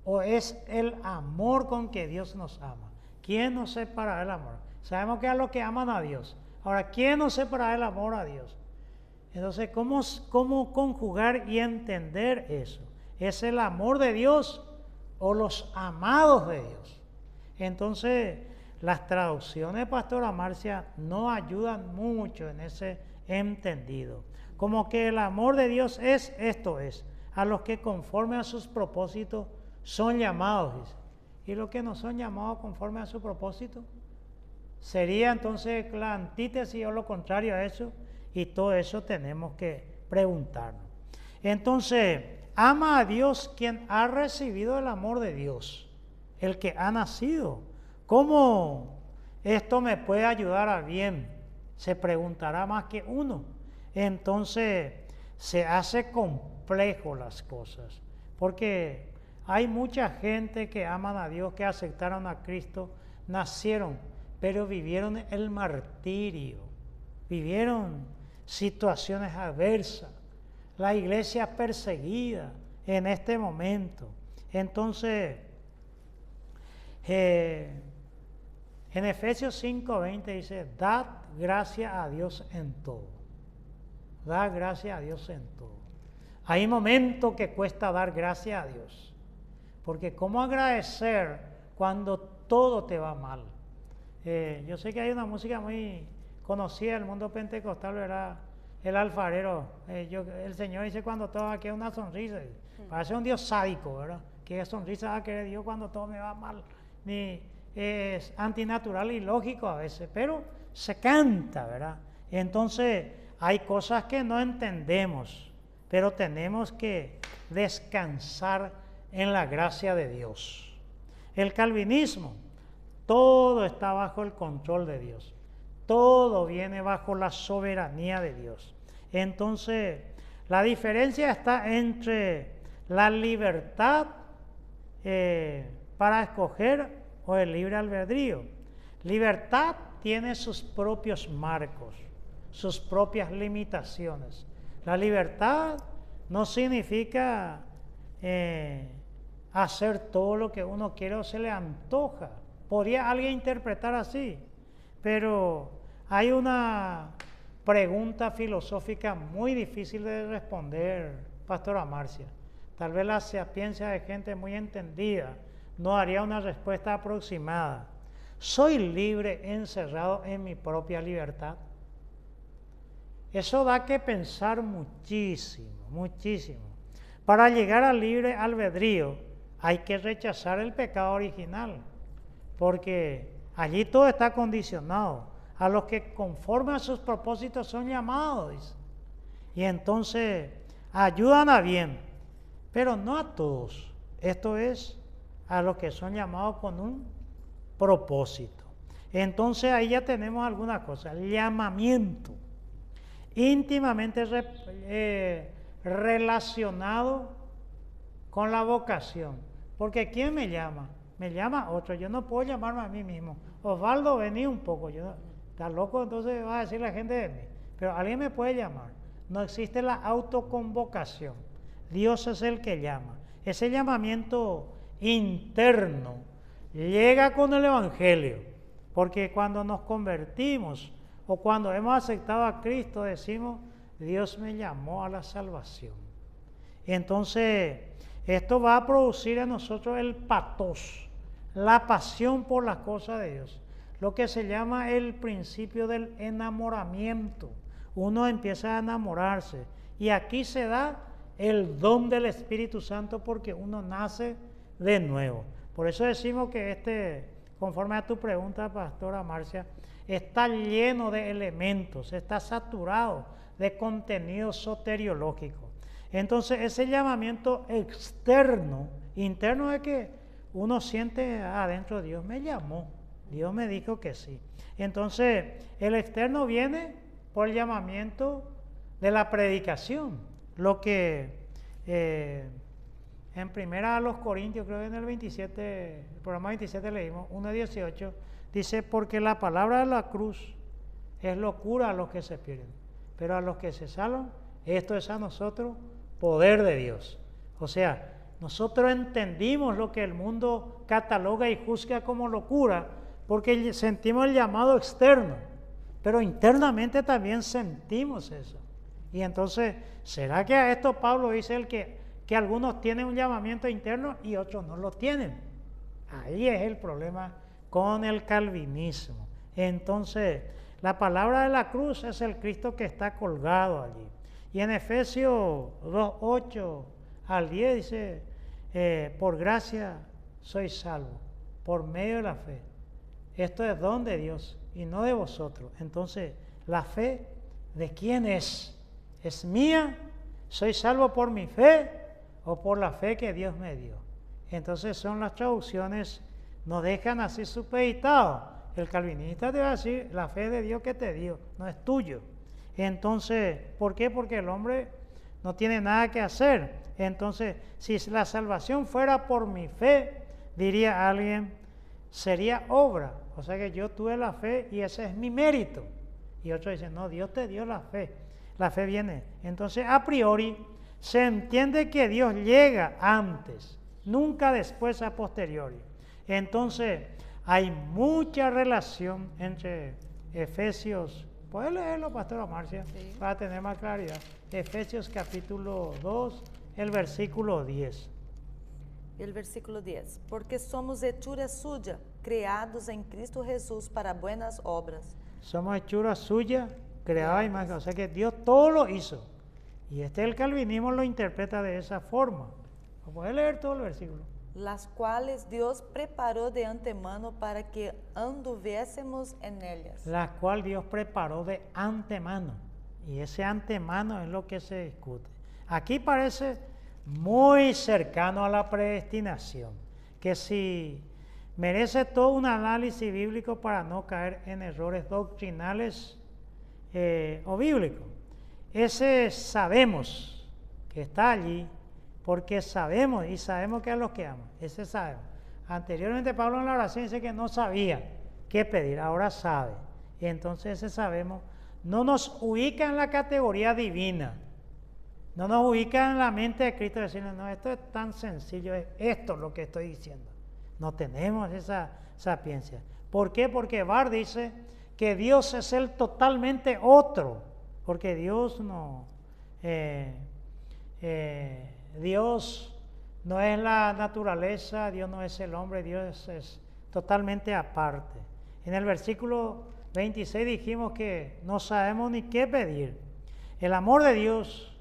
o es el amor con que Dios nos ama? ¿Quién nos separará del amor? Sabemos que a los que aman a Dios. Ahora, ¿quién nos separará del amor a Dios? Entonces, ¿cómo conjugar y entender eso? ¿Es el amor de Dios o los amados de Dios? Entonces, las traducciones, Pastora Marcia, no ayudan mucho en ese entendido. Como que el amor de Dios es, esto es, a los que conforme a sus propósitos son llamados, dice. ¿Y los que no son llamados conforme a su propósito? Sería entonces la antítesis o lo contrario a eso, y todo eso tenemos que preguntarnos. Entonces, ama a Dios quien ha recibido el amor de Dios, el que ha nacido. ¿Cómo esto me puede ayudar a bien? Se preguntará más que uno. Entonces, se hace complejo las cosas, porque hay mucha gente que aman a Dios, que aceptaron a Cristo, nacieron, pero vivieron el martirio, vivieron situaciones adversas, la iglesia perseguida en este momento. Entonces, en Efesios 5:20 dice, dad gracias a Dios en todo. Dad gracias a Dios en todo. hay momentos que cuesta dar gracias a Dios. Porque ¿cómo agradecer cuando todo te va mal? Yo sé que hay una música muy conocida del mundo pentecostal, ¿verdad? El alfarero. El Señor dice cuando todo va a quedar una sonrisa. Parece un Dios sádico, ¿verdad? ¿Qué sonrisa va a querer Dios cuando todo me va mal? Es antinatural y lógico a veces, pero se canta, ¿verdad? Entonces hay cosas que no entendemos, pero tenemos que descansar en la gracia de Dios. El calvinismo, todo está bajo el control de Dios. Todo viene bajo la soberanía de Dios. Entonces, la diferencia está entre la libertad para escoger o el libre albedrío. Libertad tiene sus propios marcos, sus propias limitaciones. La libertad no significa hacer todo lo que uno quiere o se le antoja. Podría alguien interpretar así, pero hay una pregunta filosófica muy difícil de responder, Pastora Marcia. Tal vez la sapiencia de gente muy entendida no haría una respuesta aproximada. ¿Soy libre encerrado en mi propia libertad? Eso da que pensar muchísimo, muchísimo. Para llegar al libre albedrío hay que rechazar el pecado original, porque allí todo está condicionado. A los que conforme a sus propósitos son llamados. Y entonces ayudan a bien, pero no a todos. Esto es a los que son llamados con un propósito. Entonces ahí ya tenemos algunas cosas. El llamamiento, íntimamente relacionado con la vocación. Porque ¿quién me llama? Me llama otro. Yo no puedo llamarme a mí mismo. Osvaldo, vení un poco. Está loco, entonces va a decir la gente de mí. Pero alguien me puede llamar. No existe la autoconvocación. Dios es el que llama. Ese llamamiento interno llega con el Evangelio. Porque cuando nos convertimos o cuando hemos aceptado a Cristo, decimos, Dios me llamó a la salvación. Entonces, esto va a producir en nosotros el patos, la pasión por las cosas de Dios. Lo que se llama el principio del enamoramiento. Uno empieza a enamorarse y aquí se da el don del Espíritu Santo porque uno nace de nuevo. Por eso decimos que conforme a tu pregunta, Pastora Marcia, está lleno de elementos, está saturado de contenido soteriológico. Entonces ese llamamiento externo, interno es que uno siente adentro, Dios me llamó. Dios me dijo que sí. Entonces, el externo viene por el llamamiento de la predicación. Lo que en primera a los Corintios, creo que en el programa 27 leímos, 1:18, dice, porque la palabra de la cruz es locura a los que se pierden, pero a los que se salvan, esto es a nosotros poder de Dios. O sea, nosotros entendimos lo que el mundo cataloga y juzga como locura, porque sentimos el llamado externo, pero internamente también sentimos eso. Y entonces, ¿será que a esto Pablo dice que algunos tienen un llamamiento interno y otros no lo tienen? Ahí es el problema con el calvinismo. Entonces, la palabra de la cruz es el Cristo que está colgado allí. Y en Efesios 2:8 al 10 dice, por gracia sois salvos, por medio de la fe. Esto es don de Dios y no de vosotros. Entonces, ¿la fe de quién es? ¿Es mía? ¿Soy salvo por mi fe o por la fe que Dios me dio? Entonces son las traducciones, nos dejan así supeditados. El calvinista te va a decir, la fe de Dios que te dio, no es tuyo. Entonces, ¿por qué? Porque el hombre no tiene nada que hacer. Entonces, si la salvación fuera por mi fe, diría alguien, sería obra. O sea que yo tuve la fe y ese es mi mérito. Y otros dicen, no, Dios te dio la fe. La fe viene. Entonces, a priori, se entiende que Dios llega antes, nunca después a posteriori. Entonces, hay mucha relación entre Efesios Puede leerlo, Pastora Marcia, Sí. para tener más claridad. Efesios capítulo 2, el versículo 10. El versículo 10. Porque somos hechura suya, creados en Cristo Jesús para buenas obras. Somos hechura suya, creada a imagen. O sea que Dios todo lo hizo. Y el calvinismo lo interpreta de esa forma. Puede leer todo el versículo. Las cuales Dios preparó de antemano para que anduviésemos en ellas. La cual Dios preparó de antemano. Y ese antemano es lo que se discute. Aquí parece muy cercano a la predestinación, que si merece todo un análisis bíblico para no caer en errores doctrinales o bíblicos. Ese sabemos que está allí, porque sabemos y sabemos que a los que aman, ese sabemos. Anteriormente Pablo en la oración dice que no sabía qué pedir, ahora sabe. Y entonces ese sabemos no nos ubica en la categoría divina, no nos ubica en la mente de Cristo decirle, no, esto es tan sencillo, es esto lo que estoy diciendo. No tenemos esa sapiencia. ¿Por qué? Porque Barr dice que Dios es el totalmente otro, porque Dios no... Dios no es la naturaleza, Dios no es el hombre, Dios es totalmente aparte. En el versículo 26 dijimos que no sabemos ni qué pedir. El amor de Dios,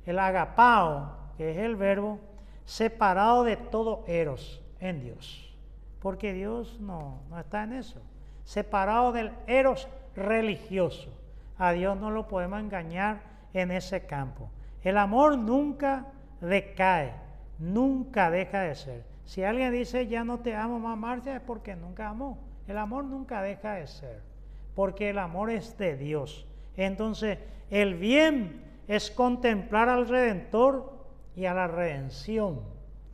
el agapao, que es el verbo, separado de todo eros en Dios, porque Dios no está en eso. Separado del eros religioso. A Dios no lo podemos engañar en ese campo. El amor nunca decae, nunca deja de ser. Si alguien dice ya no te amo más, Marcia, es porque nunca amó. El amor nunca deja de ser, porque el amor es de Dios. Entonces, el bien es contemplar al Redentor y a la redención,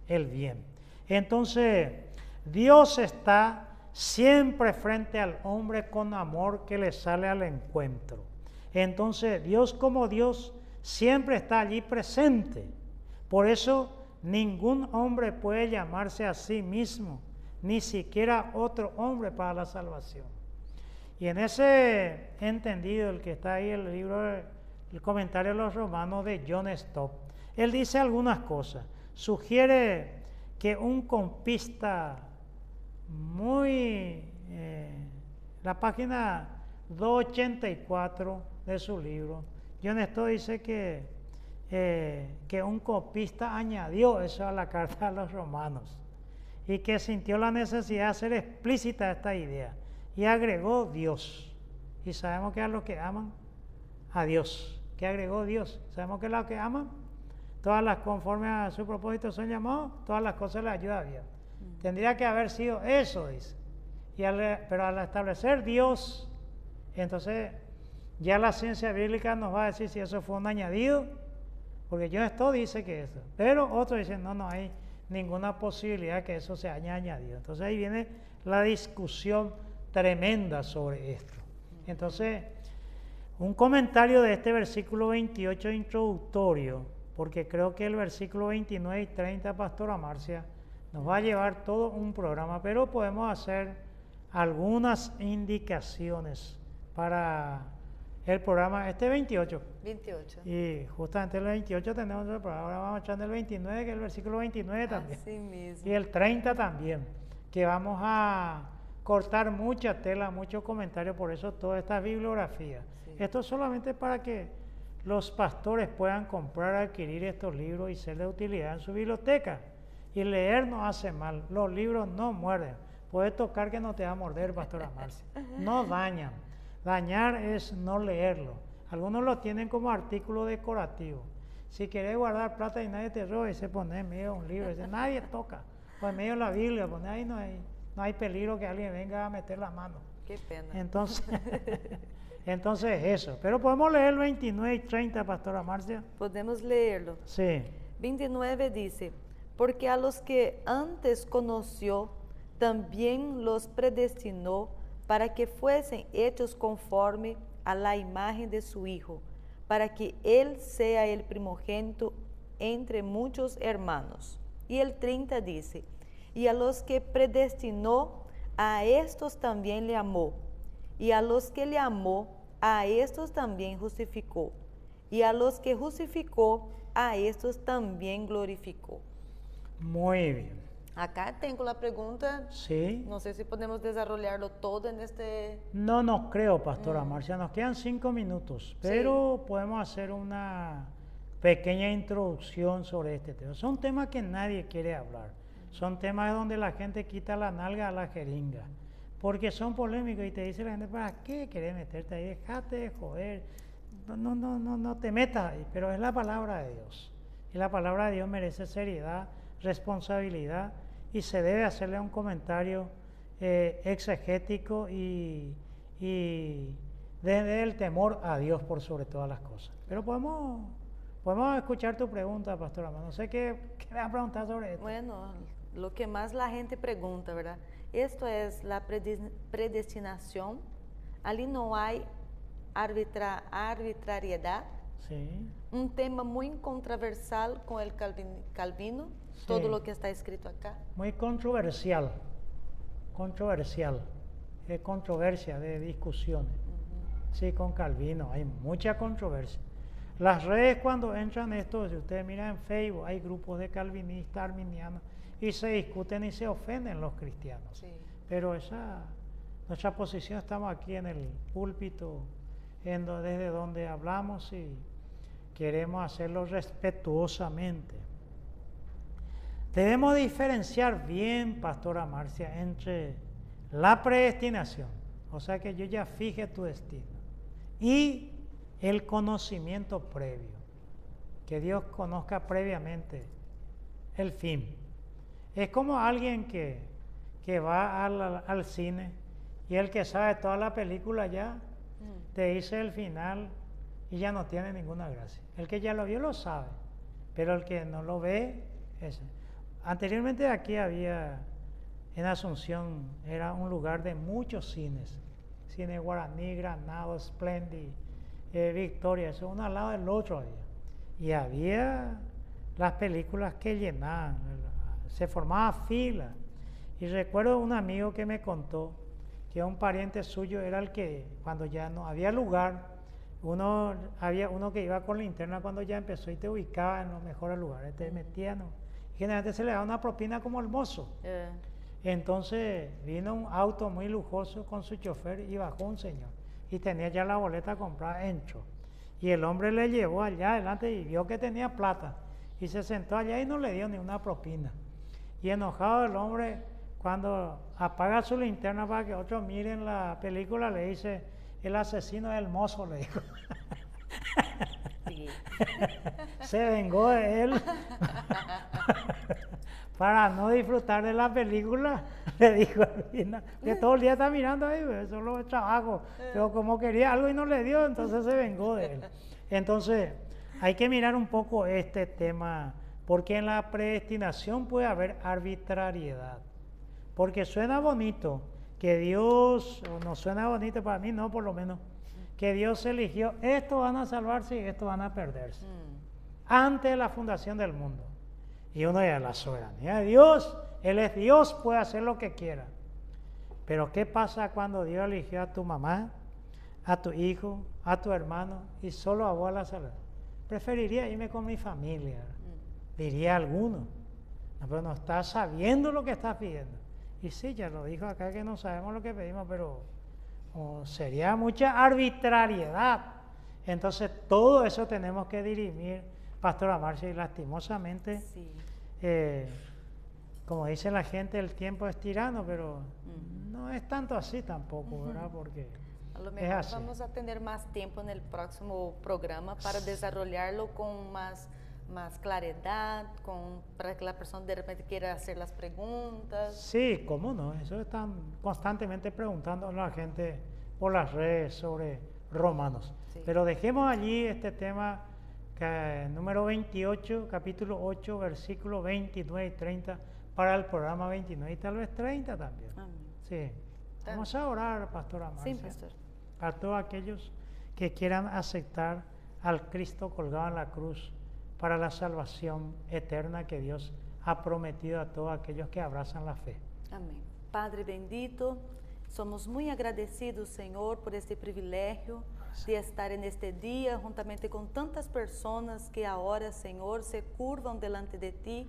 el bien. Entonces, Dios está siempre frente al hombre con amor que le sale al encuentro. Entonces, Dios como Dios siempre está allí presente. Por eso ningún hombre puede llamarse a sí mismo, ni siquiera otro hombre para la salvación. Y en ese entendido, el que está ahí, el libro, el comentario de los Romanos de John Stott, él dice algunas cosas. Sugiere que un compista muy... la página 284 de su libro, John Stott dice que un copista añadió eso a la carta a los romanos y que sintió la necesidad de hacer explícita esta idea y agregó Dios. Y sabemos que a los que aman a Dios, que agregó Dios, sabemos que a los que aman, todas las conforme a su propósito son llamados, todas las cosas les ayuda a Dios. Tendría que haber sido eso, dice. Pero al establecer Dios, entonces ya la ciencia bíblica nos va a decir si eso fue un añadido, porque yo esto dice que eso, pero otros dicen no hay ninguna posibilidad que eso se haya añadido. Entonces ahí viene la discusión tremenda sobre esto. Entonces, un comentario de este versículo 28 introductorio, porque creo que el versículo 29 y 30, Pastora Marcia, nos va a llevar todo un programa, pero podemos hacer algunas indicaciones para el programa, este 28. 28. Y justamente el 28 tenemos el programa, ahora vamos a echar el 29, que es el versículo 29 también. Así mismo. Y el 30 también, que vamos a cortar mucha tela, mucho comentario, por eso toda esta bibliografía. Sí. Esto es solamente para que los pastores puedan comprar, adquirir estos libros y ser de utilidad en su biblioteca. Y leer no hace mal, los libros no muerden. Puede tocar que no te va a morder, Pastora Marcia. No dañan. Dañar es no leerlo. Algunos lo tienen como artículo decorativo. Si querés guardar plata y nadie te roba, y se pone en medio de un libro, dice, nadie toca. O en medio de la Biblia, pone ahí no hay peligro que alguien venga a meter la mano. Qué pena. Entonces eso. Pero podemos leer el 29 y 30, Pastora Marcia. Podemos leerlo. Sí. 29 dice, porque a los que antes conoció, también los predestinó para que fuesen hechos conforme a la imagen de su Hijo, para que Él sea el primogénito entre muchos hermanos. Y el 30 dice, y a los que predestinó, a estos también le amó, y a los que le amó, a estos también justificó, y a los que justificó, a estos también glorificó. Muy bien. Acá tengo la pregunta, Sí. no sé si podemos desarrollarlo todo en este... No creo, Pastora Marcia. Nos quedan 5 minutos, pero podemos hacer una pequeña introducción sobre este tema. Son temas que nadie quiere hablar. Son temas donde la gente quita la nalga a la jeringa, porque son polémicos y te dice la gente, ¿para qué querés meterte ahí? Dejate de joder. No te metas ahí, pero es la palabra de Dios. Y la palabra de Dios merece seriedad, responsabilidad, y se debe hacerle un comentario exegético y desde el temor a Dios por sobre todas las cosas. Pero podemos escuchar tu pregunta, Pastora. No sé qué me vas a preguntar sobre esto. Bueno, lo que más la gente pregunta, ¿verdad? Esto es la predestinación. Allí no hay arbitrariedad. Sí. Un tema muy controversial con el Calvino, Sí. todo lo que está escrito acá. Muy controversial, controversia de discusiones. Sí, con Calvino, hay mucha controversia. Las redes cuando entran esto, si ustedes miran en Facebook, hay grupos de calvinistas, arminianos, y se discuten y se ofenden los cristianos. Sí. Pero nuestra posición, estamos aquí en el púlpito, desde donde hablamos y queremos hacerlo respetuosamente. Debemos diferenciar bien, Pastora Marcia, entre la predestinación, o sea que yo ya fije tu destino, y el conocimiento previo, que Dios conozca previamente el fin. Es como alguien que va al cine y el que sabe toda la película ya te dice el final y ya no tiene ninguna gracia. El que ya lo vio lo sabe, pero el que no lo ve, ese. Anteriormente aquí había, en Asunción, era un lugar de muchos cines. Cine Guaraní, Granado, Splendid, Victoria, eso uno al lado del otro había. Y había las películas que llenaban, se formaba fila. Y recuerdo un amigo que me contó que un pariente suyo era el que, cuando ya no había lugar, había uno que iba con linterna cuando ya empezó y te ubicaba en los mejores lugares, te metían. Y generalmente se le daba una propina como el mozo. Entonces vino un auto muy lujoso con su chofer y bajó un señor. Y tenía ya la boleta comprada, entró. Y el hombre le llevó allá adelante y vio que tenía plata. Y se sentó allá y no le dio ni una propina. Y enojado el hombre, cuando apaga su linterna para que otros miren la película, le dice, el asesino es el mozo, le dijo. Sí. Se vengó de él. Para no disfrutar de la película, le dijo al final, que todo el día está mirando ahí, solo es trabajo, pero como quería algo y no le dio, entonces se vengó de él. Entonces, hay que mirar un poco este tema, porque en la predestinación puede haber arbitrariedad, porque suena bonito que Dios, o no suena bonito para mí, no por lo menos, que Dios eligió, estos van a salvarse y estos van a perderse, antes de la fundación del mundo. Y uno ya, la soberanía de Dios, Él es Dios, puede hacer lo que quiera. Pero ¿qué pasa cuando Dios eligió a tu mamá, a tu hijo, a tu hermano y solo a vos a la salud? Preferiría irme con mi familia, diría alguno. No, pero no estás sabiendo lo que estás pidiendo. Y sí, ya lo dijo acá que no sabemos lo que pedimos, pero sería mucha arbitrariedad. Entonces todo eso tenemos que dirimir, Pastora Marcia, y lastimosamente, Sí. Como dice la gente, el tiempo es tirano, pero no es tanto así tampoco, ¿verdad? Porque A lo es mejor así. vamos a tener más tiempo en el próximo programa para desarrollarlo con más claridad, para que la persona de repente quiera hacer las preguntas. Sí, cómo no, eso están constantemente preguntando a la gente por las redes sobre Romanos. Sí. Pero dejemos allí este tema, número 28, capítulo 8, versículos 29 y 30, para el programa 29 y tal vez 30 también. Amén. Sí. Vamos a orar, Pastora Marcia, Sí, pastor. para todos aquellos que quieran aceptar al Cristo colgado en la cruz para la salvación eterna que Dios ha prometido a todos aquellos que abrazan la fe. Amém. Padre bendito, somos muito agradecidos, Senhor, por este privilégio de estar en este día juntamente con tantas personas que ahora, Señor, se curvan delante de ti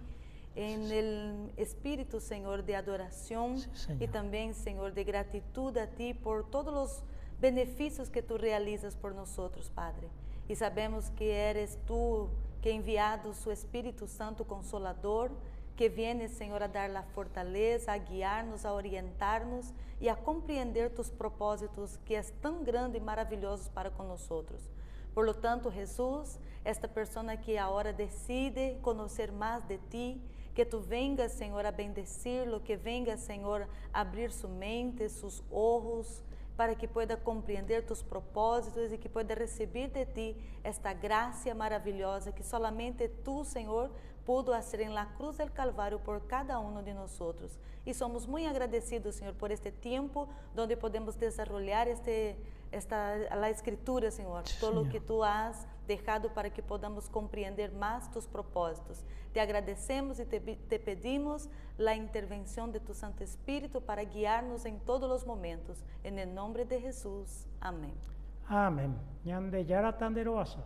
en el espíritu, Señor, de adoración Sí, Señor. y también, Señor, de gratitud a ti por todos los beneficios que tú realizas por nosotros, Padre. Y sabemos que eres tú que ha enviado su Espíritu Santo Consolador, que viene, Señor, a dar la fortaleza, a guiarnos, a orientarnos y a compreender tus propósitos, que es tan grande y maravillosos para con nosotros. Por lo tanto, Jesús, esta persona que ahora decide conocer más de ti, que tú vengas, Señor, a bendecirlo, que vengas, Señor, a abrir su mente, sus ojos, para que pueda compreender tus propósitos y que pueda recibir de ti esta gracia maravillosa que solamente tú, Señor, pudo hacer en la cruz del Calvario por cada uno de nosotros. Y somos muy agradecidos, Señor, por este tiempo donde podemos desarrollar la Escritura, Señor, Sí, todo lo Señor. que tú has dejado para que podamos compreender más tus propósitos. Te agradecemos y te pedimos la intervención de tu Santo Espíritu para guiarnos en todos los momentos. En el nombre de Jesús. Amén. Amén. Ñande yara tanderoasa.